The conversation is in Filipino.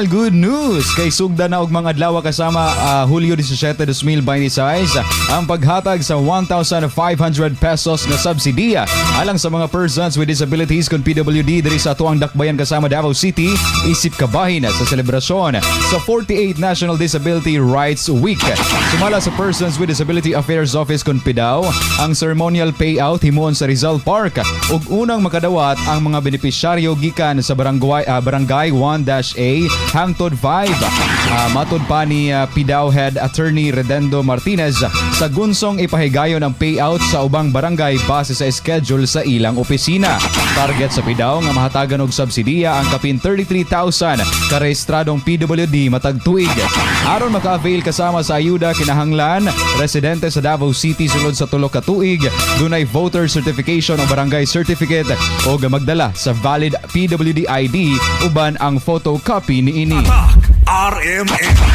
Good news kay Sugdan na ugmang adlawa kasama Hulyo 17, 2026 ang paghatag sa 1,500 pesos na subsidiya alang sa mga persons with disabilities kung PWD diri sa atuang dakbayan kasama Davao City, isip kabahin sa selebrasyon sa 48th National Disability Rights Week. Sumala sa Persons with Disability Affairs Office kung PDAW ang ceremonial payout himuon sa Rizal Park ug unang makadawat ang mga benepisyaryo gikan sa barangay 1-A hangtod 5. Matod pa ni PDAW Head Attorney Redendo Martinez sa gunsong ipahigayon ang payout sa ubang barangay base sa schedule sa ilang opisina. Target sa PDAW nga mahatagan og subsidiya ang kapin 33,000 karehistradong PWD matag tuig. Aron maka-avail kasama sa ayuda kinahanglan residente sa Davao City sulod sa 3 ka tuig, dunay voter certification o barangay certificate o magdala sa valid PWD ID uban ang photocopy ni ini. RMN